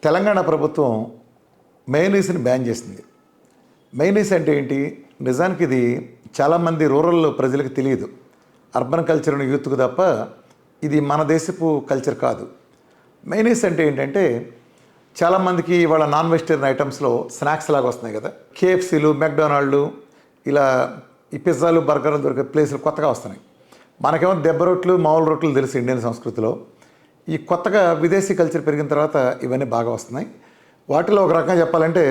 తెలంగాణ ప్రభుత్వం మయోనీస్ని బ్యాన్ చేసింది. మయోనీస్ అంటే ఏంటి? నిజానికి ఇది చాలామంది రూరల్ ప్రజలకు తెలియదు. అర్బన్ కల్చర్ యూత్కు తప్ప ఇది మన దేశపు కల్చర్ కాదు. మయోనీస్ అంటే ఏంటంటే చాలామందికి ఇవాళ నాన్ వెజిటేరియన్ ఐటమ్స్లో స్నాక్స్ లాగా వస్తున్నాయి కదా. కేఎఫ్సీలు, మెక్డొనాల్డ్ ఇలా ఈ పిజ్జాలు, బర్గర్లు దొరికే ప్లేసులు కొత్తగా వస్తున్నాయి. మనకేమో దెబ్బ రొట్లు, మామూలు రొట్లు తెలుసు ఇండియన్ సంస్కృతిలో. ఈ కొత్తగా విదేశీ కల్చర్ పెరిగిన తర్వాత ఇవన్నీ బాగా వస్తున్నాయి. వాటిలో ఒక రకంగా చెప్పాలంటే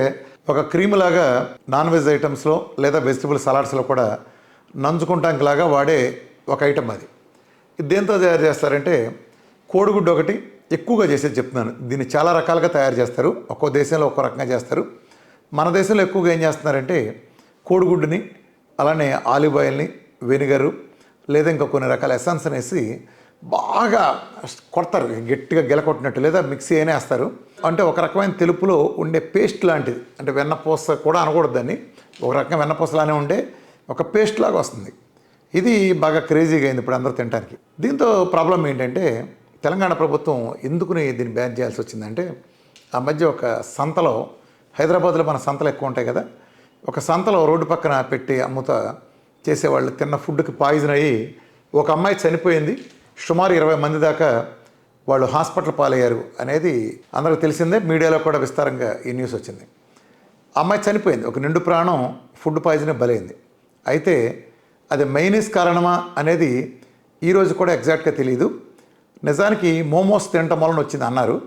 ఒక క్రీమ్ లాగా నాన్ వెజ్ ఐటమ్స్లో లేదా వెజిటబుల్ సలాడ్స్లో కూడా నంచుకుంటానికి లాగా వాడే ఒక ఐటమ్ అది. ఇది దేంతో తయారు చేస్తారంటే కోడిగుడ్డు ఒకటి ఎక్కువగా చేసేది చెప్తున్నాను. దీన్ని చాలా రకాలుగా తయారు చేస్తారు. ఒక్కో దేశంలో ఒక్కో రకంగా చేస్తారు. మన దేశంలో ఎక్కువగా ఏం చేస్తున్నారంటే కోడిగుడ్డుని అలానే ఆలివ్ ఆయిల్ని, వెనిగరు లేదా ఇంకా కొన్ని రకాల ఎసెన్స్ వేసి బాగా కొడతారు, గట్టిగా గెలకొట్టినట్టు, లేదా మిక్సీ అయినా వేస్తారు. అంటే ఒక రకమైన తెలుపులో ఉండే పేస్ట్ లాంటిది, అంటే వెన్నపూస కూడా అనకూడదు దాన్ని, ఒక రకంగా వెన్నపూసలానే ఉండే ఒక పేస్ట్ లాగా వస్తుంది. ఇది బాగా క్రేజీగా అయింది ఇప్పుడు అందరూ తినడానికి. దీంతో ప్రాబ్లం ఏంటంటే తెలంగాణ ప్రభుత్వం ఎందుకుని దీన్ని బ్యాన్ చేయాల్సి వచ్చిందంటే ఆ మధ్య ఒక సంతలో, హైదరాబాద్లో మన సంతలు ఎక్కువ ఉంటాయి కదా, ఒక సంతలో రోడ్డు పక్కన పెట్టి అమ్ముతా చేసేవాళ్ళు తిన్న ఫుడ్కి పాయిజన్ అయ్యి ఒక అమ్మాయి చనిపోయింది. సుమారు 20 మంది దాకా వాళ్ళు హాస్పిటల్ పాలయ్యారు అనేది అందరికి తెలిసిందే. మీడియాలో కూడా విస్తారంగా ఈ న్యూస్ వచ్చింది. అమ్మాయి చనిపోయింది, ఒక నిండు ప్రాణం ఫుడ్ పాయిజన్ బలైంది. అయితే అది మైనీస్ కారణమా అనేది ఈరోజు కూడా ఎగ్జాక్ట్గా తెలియదు. నిజానికి మోమోస్ తినటం వలన వచ్చింది అన్నారు.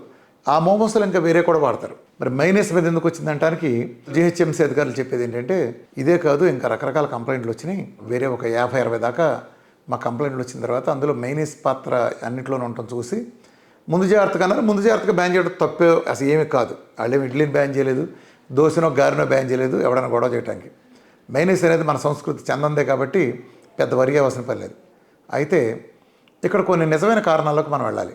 ఆ మోమోస్లో ఇంకా వేరే కూడా వాడతారు. మరి మైనీస్ మీద ఎందుకు వచ్చిందంటానికి జిహెచ్ఎంసీ అధికారులు చెప్పేది ఏంటంటే ఇదే కాదు, ఇంకా రకరకాల కంప్లైంట్లు వచ్చినాయి. వేరే ఒక 50-60 దాకా మా కంప్లైంట్లు వచ్చిన తర్వాత అందులో మైనీస్ పాత్ర అన్నింటిలోనే ఉండటం చూసి ముందు జాగ్రత్తగా అన్నారు. ముందు జాగ్రత్తగా బ్యాన్ చేయడం తప్పే అసలు ఏమీ కాదు. వాళ్ళేమి ఇడ్లీని బ్యాన్ చేయలేదు, దోశనో గారెనో బ్యాన్ చేయలేదు ఎవడైనా గొడవ చేయడానికి. మైనీస్ అనేది మన సంస్కృతి చెందందే కాబట్టి పెద్ద వరి అవసరం పర్లేదు. అయితే ఇక్కడ కొన్ని నిజమైన కారణాలకు మనం వెళ్ళాలి.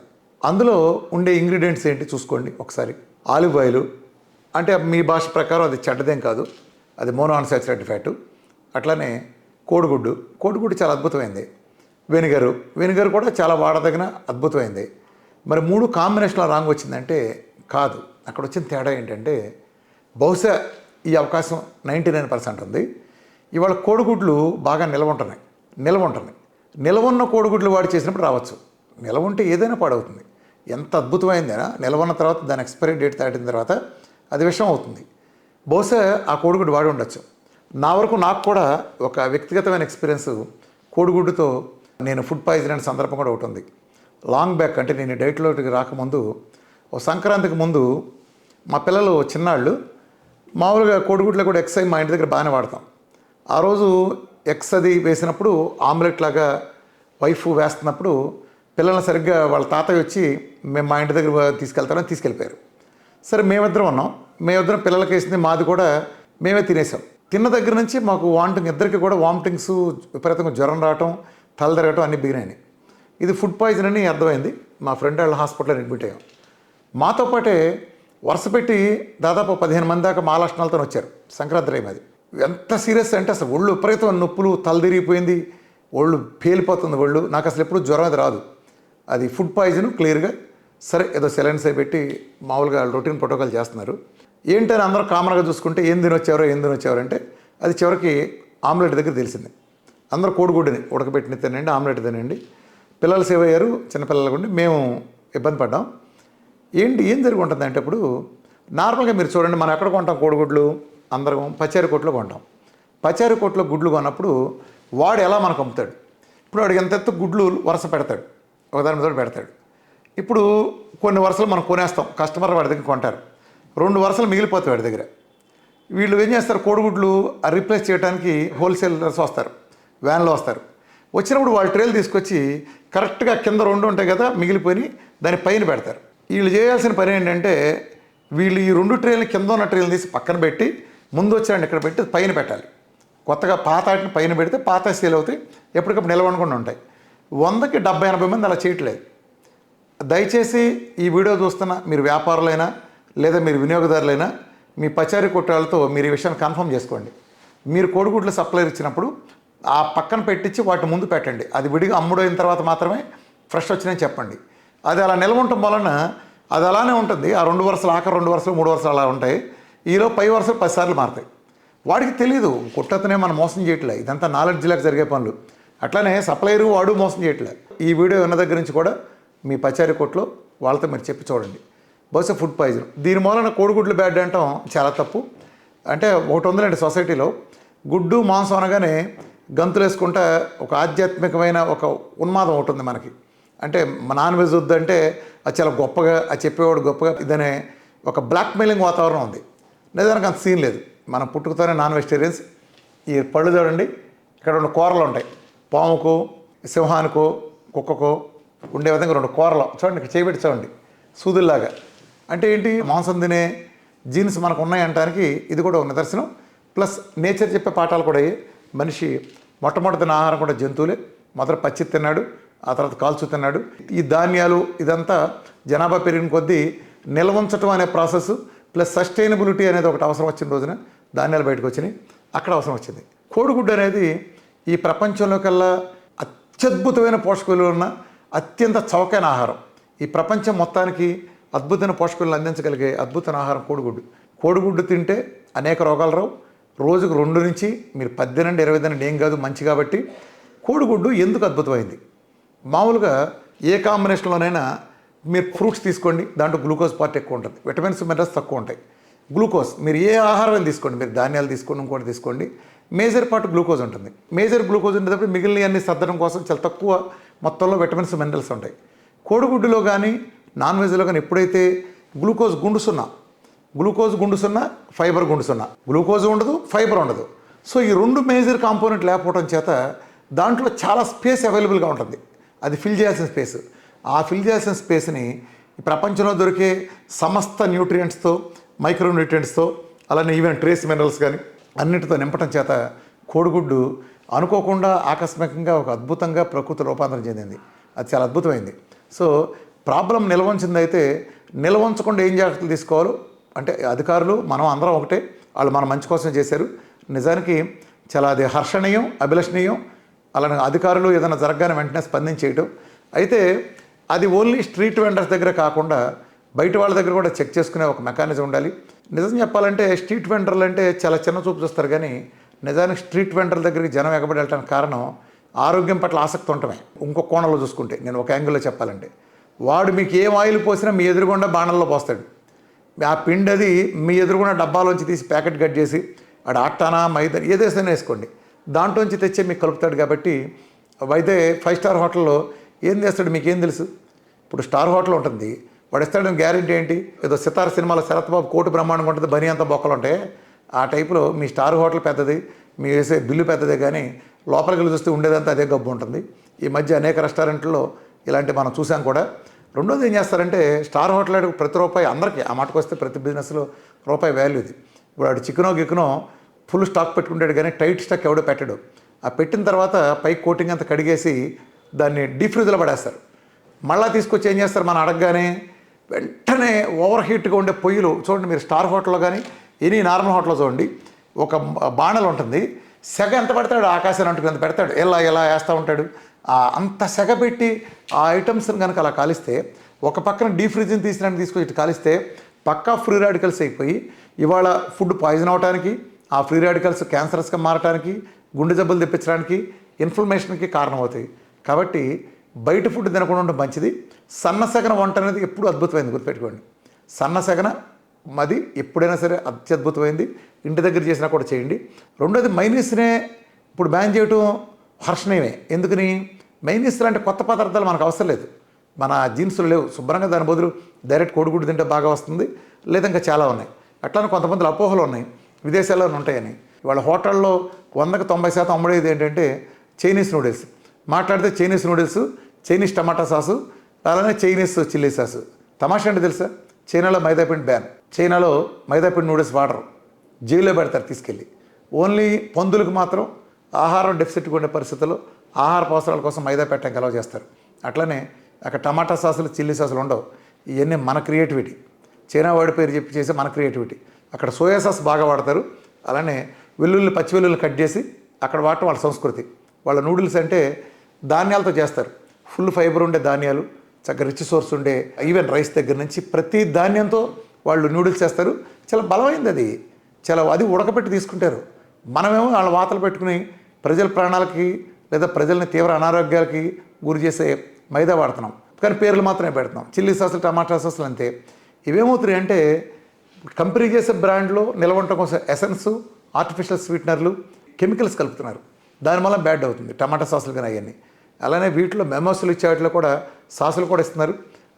అందులో ఉండే ఇంగ్రీడియంట్స్ ఏంటి చూసుకోండి ఒకసారి. ఆలివ్ ఆయిల్ అంటే మీ భాష ప్రకారం అది చెడ్డదేం కాదు, అది మోనో అన్సాచురేటెడ్ ఫ్యాటు. అట్లానే కోడిగుడ్డు చాలా అద్భుతమైంది. వెనిగరు కూడా చాలా వాడదగిన అద్భుతమైంది. మరి 3 కాంబినేషన్లో రాంగ్ వచ్చిందంటే కాదు. అక్కడ వచ్చిన తేడా ఏంటంటే బహుశా ఈ అవకాశం 99% ఉంది. ఇవాళ కోడిగుడ్లు బాగా నిల్వ ఉంటున్నాయి. నిల్వ ఉన్న కోడిగుడ్లు వాడి చేసినప్పుడు రావచ్చు. నిల్వ ఉంటే ఏదైనా పాడవుతుంది. ఎంత అద్భుతమైందైనా నిల్వ ఉన్న తర్వాత దాని ఎక్స్పైరీ డేట్ దాటిన తర్వాత అది విషయం అవుతుంది. బహుశా ఆ కోడిగుడ్డు వాడి ఉండొచ్చు. నాకు కూడా ఒక వ్యక్తిగతమైన ఎక్స్పీరియన్స్ కోడిగుడ్డుతో నేను ఫుడ్ పాయిజన్ అయిన సందర్భం కూడా ఒకటి ఉంది. లాంగ్ బ్యాక్, అంటే నేను డైట్లోకి రాకముందు ఓ సంక్రాంతికి ముందు మా పిల్లలు చిన్నాళ్ళు మామూలుగా కోడిగుడ్లో కూడా ఎగ్స్ అయి మా ఇంటి దగ్గర బాగానే వాడతాం. ఆ రోజు ఎగ్స్ అది వేసినప్పుడు ఆమ్లెట్ లాగా వైఫ్ వేస్తున్నప్పుడు పిల్లల్ని సరిగ్గా వాళ్ళ తాతయ్య వచ్చి మేము మా ఇంటి దగ్గర తీసుకెళ్తామని తీసుకెళ్ళిపోయారు. సరే మేమిద్దరం పిల్లలకి వేసింది మాది కూడా మేమే తినేసాం. తిన్న దగ్గర నుంచి మాకు ఇద్దరికి కూడా వామిటింగ్స్, విపరీతంగా జ్వరం రావటం, తల తిరగటం అన్నీ బిగినాయి. ఇది ఫుడ్ పాయిజన్ అని అర్థమైంది. మా ఫ్రెండ్ వాళ్ళ హాస్పిటల్లో అడ్మిట్ అయ్యాం. మాతో పాటే వరుస పెట్టి దాదాపు 15 మంది దాకా మా లక్షణాలతో వచ్చారు. సంక్రాంతి టైం అది. ఎంత సీరియస్ అంటే అసలు ఒళ్ళు విపరీతమైన నొప్పులు, తల తిరిగిపోయింది, ఒళ్ళు పేలిపోతుంది ఒళ్ళు. నాకు అసలు ఎప్పుడు జ్వరం అది రాదు. అది ఫుడ్ పాయిజన్ క్లియర్గా. సరే ఏదో సెలైన్స్ అయి పెట్టి మామూలుగా రొటీన్ ప్రోటోకాల్ చేస్తున్నారు. ఏంటని అందరూ కామన్గా చూసుకుంటే ఏం తినొచ్చారో అంటే అది చివరికి ఆమ్లెట్ దగ్గర తెలిసింది. అందరూ కోడిగుడ్డుని ఉడకబెట్టిన తినండి, ఆమ్లెట్ తినండి. పిల్లలు సేవ్ అయ్యారు, చిన్నపిల్లలు ఉండి మేము ఇబ్బంది పడ్డాం. ఏం జరిగి ఉంటుంది అంటే ఇప్పుడు నార్మల్గా మీరు చూడండి, మనం ఎక్కడ కొంటాం కోడిగుడ్లు? అందరం పచారీ కొట్లో కొంటాం. పచారీ కొట్లో గుడ్లు కొన్నప్పుడు వాడు ఎలా మనకు అమ్ముతాడు? ఇప్పుడు వాడికి ఎంత ఎత్తు గుడ్లు వరుస పెడతాడు, ఒకదాని మీద పెడతాడు. ఇప్పుడు కొన్ని వరుసలు మనం కొనేస్తాం, కస్టమర్ వాడి దగ్గర కొంటారు, 2 వరుసలు మిగిలిపోతాయి వాడి దగ్గర. వీళ్ళు ఏం చేస్తారు, కోడిగుడ్లు రీప్లేస్ చేయడానికి హోల్సేలర్స్ వస్తారు, వ్యాన్లో వస్తారు. వచ్చినప్పుడు వాళ్ళ ట్రేలు తీసుకొచ్చి కరెక్ట్గా కింద 2 ఉంటాయి కదా మిగిలిపోయి దాని పైన పెడతారు. వీళ్ళు చేయాల్సిన పని ఏంటంటే వీళ్ళు ఈ 2 ట్రేలు కింద ఉన్న ట్రేలు తీసి పక్కన పెట్టి ముందు వచ్చారండి ఇక్కడ పెట్టి పైన పెట్టాలి. కొత్తగా పాత ఆటిని పైన పెడితే పాత సేల్ అవుతాయి, ఎప్పటికప్పుడు నిలవకుండా ఉంటాయి. 100కి 70-80 మంది అలా చేయట్లేదు. దయచేసి ఈ వీడియో చూస్తున్న మీరు వ్యాపారులైనా లేదా మీరు వినియోగదారులైనా మీ పచారీ కొట్టాలతో మీరు ఈ విషయాన్ని కన్ఫర్మ్ చేసుకోండి. మీరు కోడిగుడ్ల సప్లై ఇచ్చినప్పుడు ఆ పక్కన పెట్టించి వాటి ముందు పెట్టండి. అది విడిగా అమ్ముడైన తర్వాత మాత్రమే ఫ్రెష్ వచ్చినాయని చెప్పండి. అది అలా నిల్వ ఉండటం వలన అది అలానే ఉంటుంది. ఆ 2 వరుసలు ఆఖరి 2 వరుసలు 3 వరుసలు అలా ఉంటాయి. ఈలో పై వరుసలు 10 సార్లు మారుతాయి. వాడికి తెలియదు కొట్టతనే మనం మోసం చేయట్లే, ఇదంతా నాలెడ్జ్ లేక జరిగే పనులు. అట్లానే సప్లైరు వాడు మోసం చేయట్లే. ఈ వీడియో ఉన్న దగ్గర నుంచి కూడా మీ పచారీ కొట్లో వాళ్ళతో మీరు చెప్పి చూడండి. బహుశా ఫుడ్ పాయిజన్ దీని మూలన కోడిగుడ్లు బ్యాడ్ అంటాం చాలా తప్పు. అంటే ఒకటి ఉందండి సొసైటీలో, గుడ్డు మాంసం అనగానే గంతులు వేసుకుంటా ఒక ఆధ్యాత్మికమైన ఒక ఉన్మాదం ఒకటి ఉంది మనకి. అంటే నాన్ వెజ్ వద్దంటే అది చాలా గొప్పగా, అది చెప్పేవాడు గొప్పగా, ఇదనే ఒక బ్లాక్మెయిలింగ్ వాతావరణం ఉంది. నిజానికి అంత సీన్ లేదు. మనం పుట్టుకతోనే నాన్ వెజిటేరియన్స్. ఈ పళ్ళు చూడండి, ఇక్కడ 2 కూరలు ఉంటాయి. పాముకు, సింహానికో, కుక్కకో ఉండే విధంగా 2 కూరలు చూడండి, ఇక్కడ చేయబెట్టి చూడండి సూదుల్లాగా. అంటే ఏంటి, మాంసం తినే జీన్స్ మనకు ఉన్నాయంటానికి ఇది కూడా ఒక నిదర్శనం. ప్లస్ నేచర్ చెప్పే పాఠాలు కూడా. మనిషి మొట్టమొదటి తిన్న ఆహారం కూడా జంతువులే. మొదట పచ్చి తిన్నాడు, ఆ తర్వాత కాల్చు తిన్నాడు. ఈ ధాన్యాలు ఇదంతా జనాభా పెరిగిన కొద్దీ నిల్వ ఉంచడం అనే ప్రాసెస్ ప్లస్ సస్టైనబిలిటీ అనేది ఒకటి అవసరం వచ్చిన రోజున ధాన్యాలు బయటకు వచ్చినాయి. అక్కడ అవసరం వచ్చింది. కోడిగుడ్డు అనేది ఈ ప్రపంచంలో కల్లా అత్యద్భుతమైన పోషక విలువలు ఉన్న అత్యంత చౌకైన ఆహారం. ఈ ప్రపంచం మొత్తానికి అద్భుతమైన పోషక విలువలు అందించగలిగే అద్భుతమైన ఆహారం కోడిగుడ్డు. కోడిగుడ్డు తింటే అనేక రోగాలు రావు. రోజుకు 2 నుంచి మీరు 10 నుండి 20 తినండి, ఏం కాదు, మంచి. కాబట్టి కోడిగుడ్డు ఎందుకు అద్భుతమైంది? మామూలుగా ఏ కాంబినేషన్లోనైనా మీరు ఫ్రూట్స్ తీసుకోండి, దాంట్లో గ్లూకోజ్ పార్ట్ ఎక్కువ ఉంటుంది, విటమిన్స్ మినరల్స్ తక్కువ ఉంటాయి. గ్లూకోజ్ మీరు ఏ ఆహారం తీసుకోండి, మీరు ధాన్యాలు తీసుకోండి, ఇంకోటి తీసుకోండి, మేజర్ పార్ట్ గ్లూకోజ్ ఉంటుంది. మేజర్ గ్లూకోజ్ ఉండేటప్పుడు మిగిలిన అన్ని సర్దడం కోసం చాలా తక్కువ మొత్తంలో విటమిన్స్ మినరల్స్ ఉంటాయి. కోడిగుడ్డులో కానీ నాన్ వెజ్లో కానీ ఎప్పుడైతే గ్లూకోజ్ గుండు సున్నా, ఫైబర్ గుండు సున్నా, గ్లూకోజ్ ఉండదు, ఫైబర్ ఉండదు. సో ఈ 2 మేజర్ కాంపోనెంట్ లేకపోవడం చేత దాంట్లో చాలా స్పేస్ అవైలబుల్గా ఉంటుంది. అది ఫిల్ చేయాల్సిన స్పేస్. ఆ ఫిల్ చేయాల్సిన స్పేస్ని ఈ ప్రపంచంలో దొరికే సమస్త న్యూట్రియంట్స్తో, మైక్రో న్యూట్రియంట్స్తో, అలానే ఈవెన్ ట్రేస్ మినరల్స్ కానీ అన్నిటితో నింపటం చేత కోడిగుడ్డు అనుకోకుండా ఆకస్మికంగా ఒక అద్భుతంగా ప్రకృతి రూపాంతరం చెందింది. అది చాలా అద్భుతమైంది. సో ప్రాబ్లం నిల్వ ఉంచిందైతే నిల్వ ఉంచకుండా ఏం జాగ్రత్తలు తీసుకోవాలో అంటే అధికారులు మనం అందరం ఒకటే, వాళ్ళు మన మంచి కోసం చేశారు. నిజానికి చాలా అది హర్షణీయం, అభిలషణీయం. అలానే అధికారులు ఏదైనా జరగగానే వెంటనే స్పందించేయటం. అయితే అది ఓన్లీ స్ట్రీట్ వెండర్స్ దగ్గర కాకుండా బయట వాళ్ళ దగ్గర కూడా చెక్ చేసుకునే ఒక మెకానిజం ఉండాలి. నిజం చెప్పాలంటే స్ట్రీట్ వెండర్లు అంటే చాలా చిన్న చూపు చూస్తారు, కానీ నిజానికి స్ట్రీట్ వెండర్ల దగ్గరికి జనం ఎగబడి వెళ్ళడానికి కారణం ఆరోగ్యం పట్ల ఆసక్తి ఉండటమే. ఇంకో కోణంలో చూసుకుంటే, నేను ఒక యాంగిల్లో చెప్పాలంటే, వాడు మీకు ఏం ఆయిల్ పోసినా మీ ఎదురుగుండా బాణంలో పోస్తాడు. ఆ పిండి అది మీ ఎదురుగుండా డబ్బాలోంచి తీసి ప్యాకెట్ కట్ చేసి ఆడ ఆటానా మైదా ఏదేసైనా వేసుకోండి, దాంట్లోంచి తెచ్చే మీకు కలుపుతాడు. కాబట్టి అయితే 5 స్టార్ హోటల్లో ఏం చేస్తాడు మీకేం తెలుసు? ఇప్పుడు స్టార్ హోటల్ ఉంటుంది, వాడు ఇస్తాడని గ్యారెంటీ ఏంటి? ఏదో సితార సినిమాలో శరత్ బాబు కోటి బ్రహ్మాండంగా ఉంటుంది, బని అంత బొక్కలు ఉంటాయి. ఆ టైపులో మీ స్టార్ హోటల్ పెద్దది, మీ వేసే బిల్లు పెద్దదే, కానీ లోపలికి వెళ్ళి చూస్తే ఉండేదంతా అదే గబ్బు ఉంటుంది. ఈ మధ్య అనేక రెస్టారెంట్లో ఇలాంటి మనం చూసాం కూడా. రెండోది ఏం చేస్తారంటే, స్టార్ హోటల్ ప్రతి రూపాయి అందరికీ, ఆ మాటకు వస్తే ప్రతి బిజినెస్లో రూపాయి వాల్యూ ఇది. ఇప్పుడు వాడు చికెనో ఫుల్ స్టాక్ పెట్టుకుంటాడు, కానీ టైట్ స్టాక్ ఎవడో పెట్టాడు. ఆ పెట్టిన తర్వాత పై కోటింగ్ అంతా కడిగేసి దాన్ని డీప్ ఫ్రిడ్జ్లో పడేస్తారు. మళ్ళీ తీసుకొచ్చి ఏం చేస్తారు, మనం అడగగానే వెంటనే ఓవర్ హీట్గా ఉండే పొయ్యిలు చూడండి. మీరు స్టార్ హోటల్లో కానీ ఎనీ నార్మల్ హోటల్లో చూడండి, ఒక బాణలు ఉంటుంది, సెగ ఎంత పెడతాడు, ఆకాశాన్ని అంటుకు ఎంత పెడతాడు, ఎలా వేస్తూ ఉంటాడు. అంత సెగ పెట్టి ఆ ఐటమ్స్ని కనుక అలా కాలిస్తే, ఒక పక్కన డీప్ ఫ్రిడ్జ్ని తీసుకొచ్చి కాలిస్తే పక్కా ఫ్రీ రాడికల్స్ అయిపోయి ఇవాళ ఫుడ్ పాయిజన్ అవడానికి, ఆ ఫ్రీ రాడికల్స్ క్యాన్సరస్గా మారడానికి, గుండె జబ్బులు తెప్పించడానికి, ఇన్ఫ్లమేషన్కి కారణమవుతాయి. కాబట్టి బయట ఫుడ్ తినకుండా ఉండడం మంచిది. సన్నసగన వంట అనేది ఎప్పుడు అద్భుతమైంది, గుర్తుపెట్టుకోండి. సన్నసగన అది ఎప్పుడైనా సరే అత్యద్భుతమైంది. ఇంటి దగ్గర చేసినా కూడా చేయండి. రెండోది మైనీస్నే ఇప్పుడు బ్యాన్ చేయటం హర్షణీయమే. ఎందుకని? మైనీస్ లాంటి కొత్త పదార్థాలు మనకు అవసరం లేదు, మన జీన్స్లో లేవు. శుభ్రంగా దాని బదులు డైరెక్ట్ కోడిగుడ్డు తింటే బాగా వస్తుంది, లేదా ఇంకా చాలా ఉన్నాయి. అట్లానే కొంతమంది అపోహలు ఉన్నాయి విదేశాల్లో ఉంటాయని. ఇవాళ హోటల్లో 100కి 90% అమ్ముడేది ఏంటంటే చైనీస్ నూడిల్స్. మాట్లాడితే చైనీస్ నూడిల్స్, చైనీస్ టమాటా సాసు, అలానే చైనీస్ చిల్లీ సాసు. తమాషా అంటే తెలుసా, చైనాలో మైదాపిండి బ్యాన్. చైనాలో మైదాపిండి నూడిల్స్ వాడరు, జైల్లో పెడతారు తీసుకెళ్ళి. ఓన్లీ పందులకు మాత్రం ఆహారం డెఫిసిట్గా ఉండే పరిస్థితుల్లో ఆహార అవసరాల కోసం మైదా పెట్టడానికి అలౌ చేస్తారు. అట్లనే అక్కడ టమాటా సాసులు, చిల్లీ సాసులు ఉండవు. ఇవన్నీ మన క్రియేటివిటీ, చైనా వాడి పేరు చెప్పి చేసే మన క్రియేటివిటీ. అక్కడ సోయా సాస్ బాగా వాడతారు. అలానే పచ్చి వెల్లుల్లి కట్ చేసి అక్కడ వాడటం వాళ్ళ సంస్కృతి. వాళ్ళ నూడిల్స్ అంటే ధాన్యాలతో చేస్తారు, ఫుల్ ఫైబర్ ఉండే ధాన్యాలు, చక్కగా రిచ్ సోర్స్ ఉండే ఈవెన్ రైస్ దగ్గర నుంచి ప్రతి ధాన్యంతో వాళ్ళు నూడిల్స్ చేస్తారు. చాలా బలమైంది అది, చాలా అది ఉడకపెట్టి తీసుకుంటారు. మనమేమో వాళ్ళ వాతలు పెట్టుకుని ప్రజల ప్రాణాలకి లేదా ప్రజల్ని తీవ్ర అనారోగ్యాలకి గురి చేసే మైదా వాడుతున్నాం, కానీ పేర్లు మాత్రమే పెడుతున్నాం. చిల్లీ సాసులు, టమాటా సాసులు అంతే. ఇవేమవుతున్నాయి అంటే కంపెనీ చేసే బ్రాండ్లో నిలవటం కోసం ఎసెన్స్, ఆర్టిఫిషియల్ స్వీట్నర్లు, కెమికల్స్ కలుపుతున్నారు. దానివల్ల బ్యాడ్ అవుతుంది టమాటా సాసులు కానీ అవన్నీ. అలానే వీటిలో మెమోసులు ఇచ్చే వాటిలో కూడా సాసులు కూడా ఇస్తున్నారు.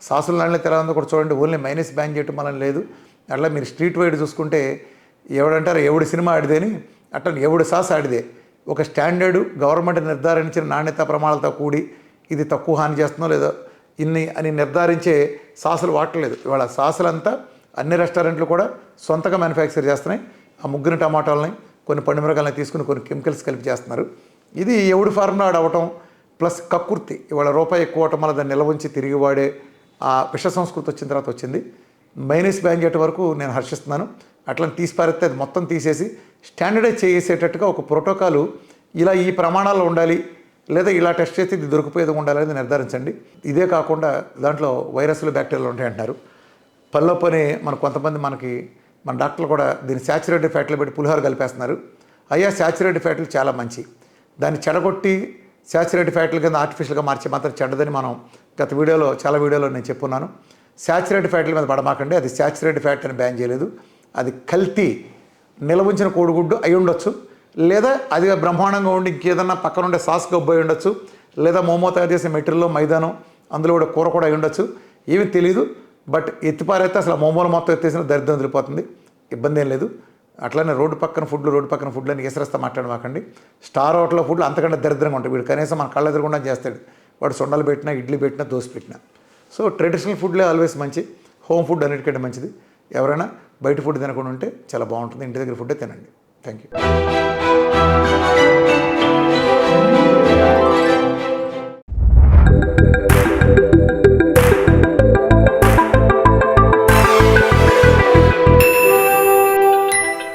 సాసులు నాణ్యత ఎలా ఉందో కూడా చూడండి. ఓన్లీ మైనస్ బ్యాన్ చేయటం వల్ల లేదు. అట్లా మీరు స్ట్రీట్ వైడ్ చూసుకుంటే ఎవడంటారు ఎవడి సినిమా ఆడిదేని, అట్లా ఎవడి సాస్ ఆడిదే. ఒక స్టాండర్డు గవర్నమెంట్ నిర్ధారించిన నాణ్యత ప్రమాణాలతో కూడి ఇది తక్కువ హాని చేస్తుందో లేదో ఇన్ని అని నిర్ధారించే సాసులు వాడలేదు. ఇవాళ సాసులంతా అన్ని రెస్టారెంట్లు కూడా సొంతగా మ్యానుఫ్యాక్చర్ చేస్తున్నాయి. ఆ ముగ్గురు టమాటాలని, కొన్ని పండుమిరకాయలని తీసుకుని కొన్ని కెమికల్స్ కలిపి చేస్తున్నారు. ఇది ఎవడి ఫార్ములా అవటం ప్లస్ కక్కుర్తి. ఇవాళ రూపాయి ఎక్కువ అవటం వల్ల దాన్ని నిల్వ ఉంచి తిరిగి వాడే ఆ విష సంస్కృతి వచ్చిన తర్వాత వచ్చింది. మైనస్ బ్యాన్ చేయటం వరకు నేను హర్షిస్తున్నాను. అట్లా తీసి పారేస్తే అది మొత్తం తీసేసి స్టాండర్డైజ్ చేసేటట్టుగా ఒక ప్రోటోకాలు ఇలా ఈ ప్రమాణాలు ఉండాలి, లేదా ఇలా టెస్ట్ చేస్తే ఇది దొరికిపోయేది ఉండాలి అనేది నిర్ధారించండి. ఇదే కాకుండా దాంట్లో వైరస్లు, బ్యాక్టీరియాలు ఉంటాయంటున్నారు. పనిలో పని కొంతమంది మన డాక్టర్లు కూడా దీన్ని శాచురేటెడ్ ఫ్యాట్లు పెట్టి పులిహోర కలిపేస్తున్నారు. అయ్యా శాచురేటెడ్ ఫ్యాట్లు చాలా మంచి, దాన్ని చెడగొట్టి శాచురేటెడ్ ఫ్యాట్ల కింద ఆర్టిఫిషియల్గా మార్చి మాత్రం చెడ్డదని మనం గత వీడియోలో చాలా వీడియోలో నేను చెప్పున్నాను. శాచురేటెడ్ ఫ్యాట్ల మీద పడమాకండి. అది శాచురేటెడ్ ఫ్యాట్ అని బ్యాన్ చేయలేదు. అది కల్తీ నిల్వ ఉంచిన కోడిగుడ్డు అయి ఉండొచ్చు, లేదా అది బ్రహ్మాండంగా ఉండి ఇంకేదన్నా పక్కన ఉండే సాస్ గబ్బోయి ఉండొచ్చు, లేదా మోమో తయారు చేసే మెటీరియల్లో మైదానం అందులో కూడా కూర కూడా అయి ఉండొచ్చు. ఏమీ తెలియదు. బట్ ఎత్తిపారైతే అసలు మోమోలు మొత్తం ఎత్తేసిన దరిద్రం వదిలిపోతుంది, ఇబ్బంది ఏం లేదు. అట్లానే రోడ్డు పక్కన ఫుడ్లు అని ఎసరస్తా మాట్లాడమాకండి. స్టార్ హోటల్లో ఫుడ్లు అంతకంటే దరిద్రంగా ఉంటాయి. వీడు కనీసం మన కళ్ళ ఎదురుగుండా చేస్తాడు, వాడు సొండలు పెట్టినా, ఇడ్లీ పెట్టినా, దోశ పెట్టినా. సో ట్రెడిషనల్ ఫుడ్లే ఆల్వేస్ మంచి. హోమ్ ఫుడ్ అన్నిటికంటే మంచిది. ఎవరైనా బయట ఫుడ్ తినకుండా ఉంటే చాలా బాగుంటుంది. ఇంటి దగ్గర ఫుడ్డే తినండి. Thank you.